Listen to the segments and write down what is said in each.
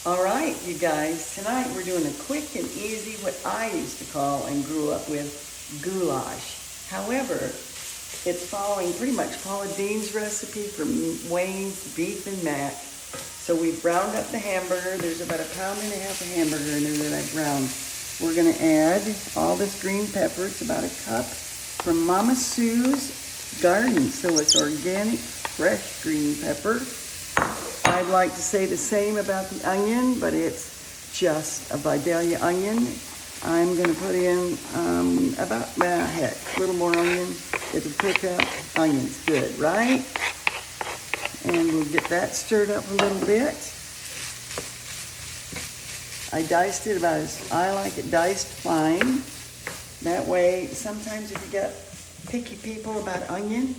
All right, you guys, tonight we're doing a quick and easy, what I used to call and grew up with, goulash. However, it's following pretty much Paula Dean's recipe from Wayne's Beef and Mac. So we've browned up the hamburger. There's about 1.5 pounds of hamburger in there that I browned. We're gonna add all this green pepper. It's about a cup from Mama Sue's garden. So it's organic, fresh green pepper. I'd like to say the same about the onion, but it's just a Vidalia onion. I'm gonna put in a little more onion. It'll pick up onions good, right? And we'll get that stirred up a little bit. I diced it about as I like it diced fine. That way, sometimes if you got picky people about onion,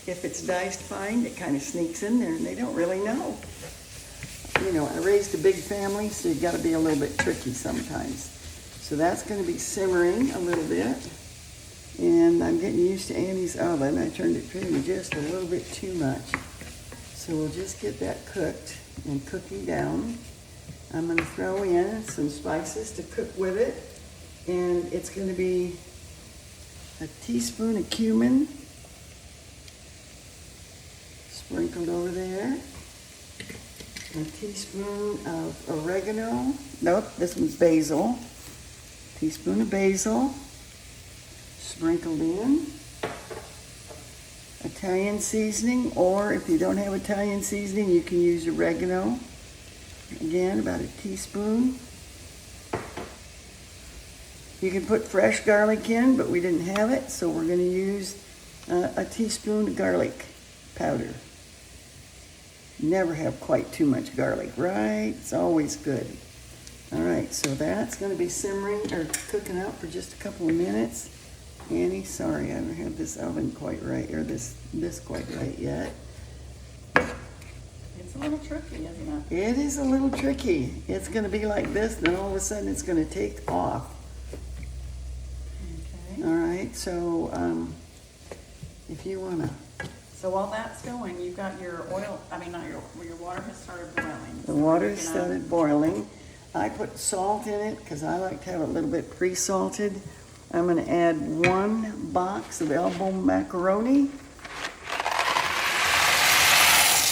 if it's diced fine, it kind of sneaks in there and they don't really know. You know, I raised a big family, so you gotta be a little bit tricky sometimes. So that's gonna be simmering a little bit. And I'm getting used to Annie's oven. I turned it maybe just a little bit too much. So we'll just get that cooked and cooking down. I'm gonna throw in some spices to cook with it. And it's gonna be a teaspoon of cumin sprinkled over there. A teaspoon of oregano. Nope, this one's basil. Teaspoon of basil sprinkled in. Italian seasoning, or if you don't have Italian seasoning, you can use oregano. Again, about a teaspoon. You can put fresh garlic in, but we didn't have it, so we're going to use a teaspoon of garlic powder. Never have quite too much garlic, right? It's always good. All right, so that's going to be simmering or cooking out for just a couple of minutes. Annie, sorry, I don't have this oven quite right, or this quite right yet. It's a little tricky, isn't it? It is a little tricky. It's going to be like this, then all of a sudden it's going to take off. Okay. All right, so if you want to. So while that's going, you've got your oil, your water has started boiling. The water started boiling. I put salt in it because I like to have it a little bit pre-salted. I'm going to add 1 box of elbow macaroni.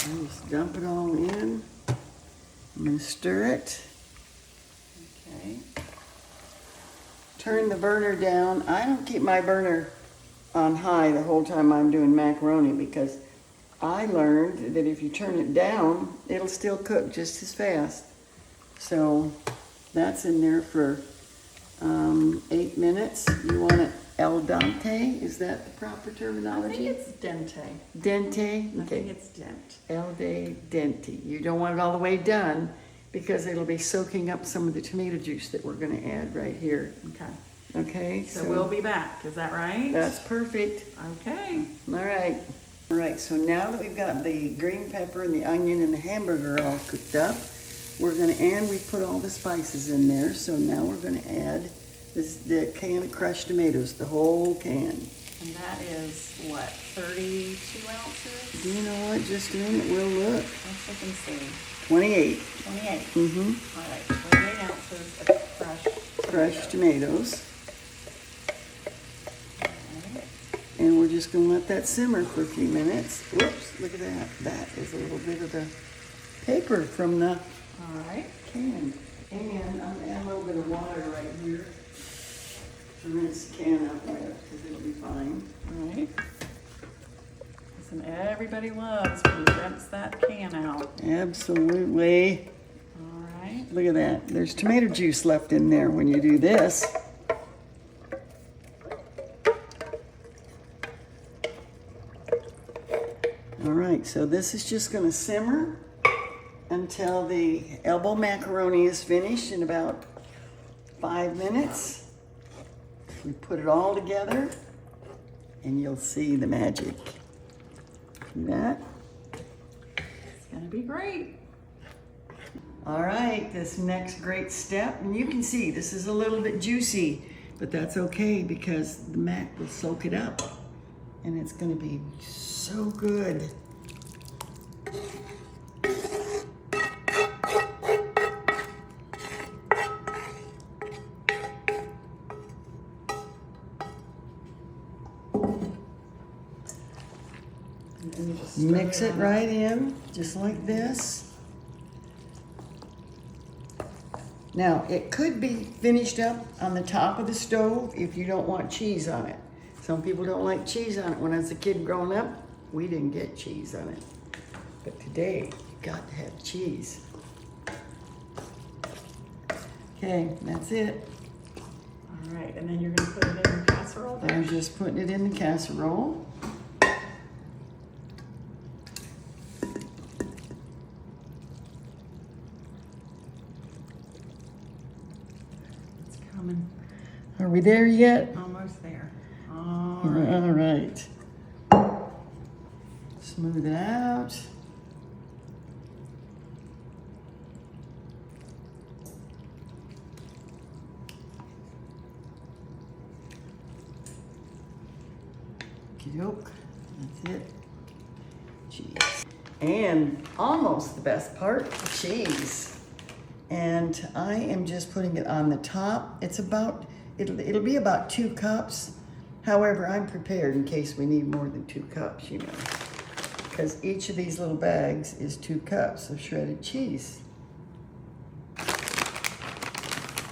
And just dump it all in. I'm going to stir it. Okay. Turn the burner down. I don't keep my burner on high the whole time I'm doing macaroni because I learned that if you turn it down, it'll still cook just as fast. So that's in there for 8 minutes. You want it al dente? Is that the proper terminology? I think it's dente. Dente? I think it's dent. Al dente. You don't want it all the way done because it'll be soaking up some of the tomato juice that we're going to add right here. Okay. Okay? So we'll be back. Is that right? That's perfect. Okay. All right. All right, so now that we've got the green pepper and the onion and the hamburger all cooked up, we've put all the spices in there, so now we're gonna add the can of crushed tomatoes, the whole can. And that is, what, 32 ounces? Do you know what, just a minute, we'll look. Let's look and see. 28. 28. Mm-hmm. All right, 28 ounces of Crushed tomatoes. Okay. And we're just gonna let that simmer for a few minutes. Whoops, look at that. That is a little bit of the paper from the All right. can. And I'm gonna add a little bit of water right here to rinse the can out with, because it'll be fine. All right. Listen, everybody loves when you rinse that can out. Absolutely. All right. Look at that. There's tomato juice left in there when you do this. All right, so this is just gonna simmer until the elbow macaroni is finished in about 5 minutes. We put it all together and you'll see the magic. See that? It's gonna be great. All right, this next great step, and you can see this is a little bit juicy, but that's okay because the mac will soak it up and it's gonna be so good. Mix it right in, just like this. Now, it could be finished up on the top of the stove if you don't want cheese on it. Some people don't like cheese on it. When I was a kid growing up, we didn't get cheese on it. But today, you got to have cheese. Okay, that's it. All right, and then you're gonna put it in the casserole dish? I'm just putting it in the casserole. It's coming. Are we there yet? Almost there. All right. Smooth it out. Okey-doke. That's it. Cheese. And almost the best part, the cheese. And I am just putting it on the top. It's about, it'll be about 2 cups. However, I'm prepared in case we need more than 2 cups, you know. Because each of these little bags is 2 cups of shredded cheese.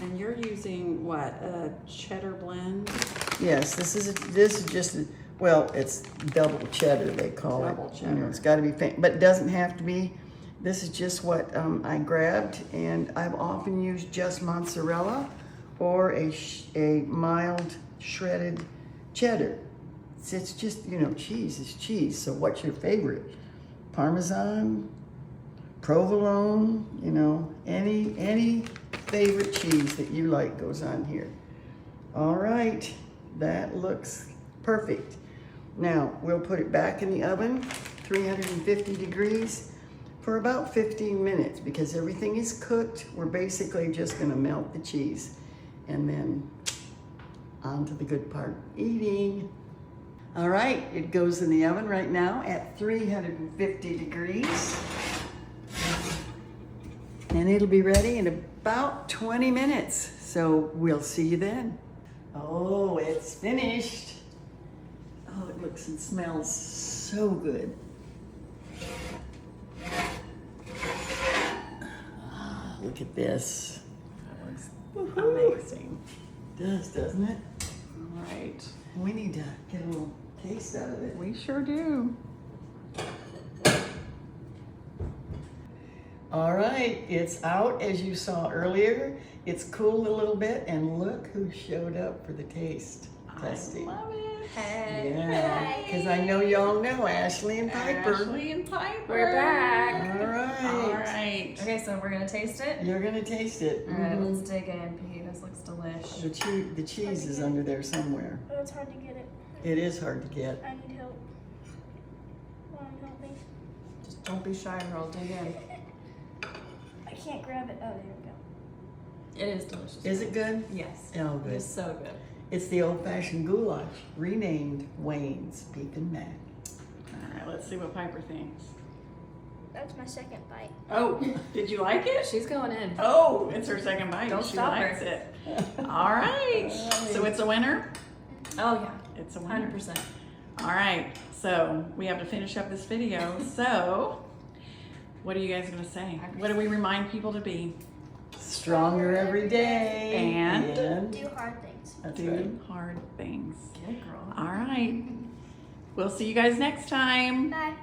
And you're using what, a cheddar blend? Yes, this is just well, it's double cheddar they call Double it. cheddar. You know, it's got to be faint, but it doesn't have to be. This is just what I grabbed, and I've often used just mozzarella or a mild shredded cheddar. It's just, you know, cheese is cheese. So what's your favorite? Parmesan, provolone, you know, any favorite cheese that you like goes on here. All right, that looks perfect. Now, we'll put it back in the oven, 350 degrees, for about 15 minutes because everything is cooked. We're basically just gonna melt the cheese and then on to the good part, eating. All right, it goes in the oven right now at 350 degrees. And it'll be ready in about 20 minutes. So we'll see you then. Oh, it's finished. Oh, it looks and smells so good. Ah, look at this. That looks amazing. It does, doesn't it? All right. We need to get a little taste out of it. We sure do. All right, it's out as you saw earlier. It's cooled a little bit, and look who showed up for the taste testing. I love it. Hey. Yeah, because I know y'all know Ashley and Piper. Ashley and Piper. We're back. All right. All right. Okay, so we're gonna taste it. You're gonna taste it. All right, Mhm. let's dig in. This looks delish. The cheese is under there somewhere. Oh, it's hard to get it. It is hard to get. I need help. Mom, help me. Just don't be shy, girl. Dig in. I can't grab it. Oh, there we go. It is delicious. Is it good? Yes. Oh, It good. is so good. It's the old-fashioned goulash, renamed Wayne's Beef and Mac. All right, let's see what Piper thinks. That's my second bite. Oh, did you like it? She's going in. Oh, it's her second bite. Don't she stop her. likes it. All right. So it's a winner? Oh yeah. It's a winner. 100%. All right. So we have to finish up this video. So what are you guys going to say? What do we remind people to be? Stronger every day. And Do hard things. That's do right. hard things. Good girl. All right. We'll see you guys next time. Bye.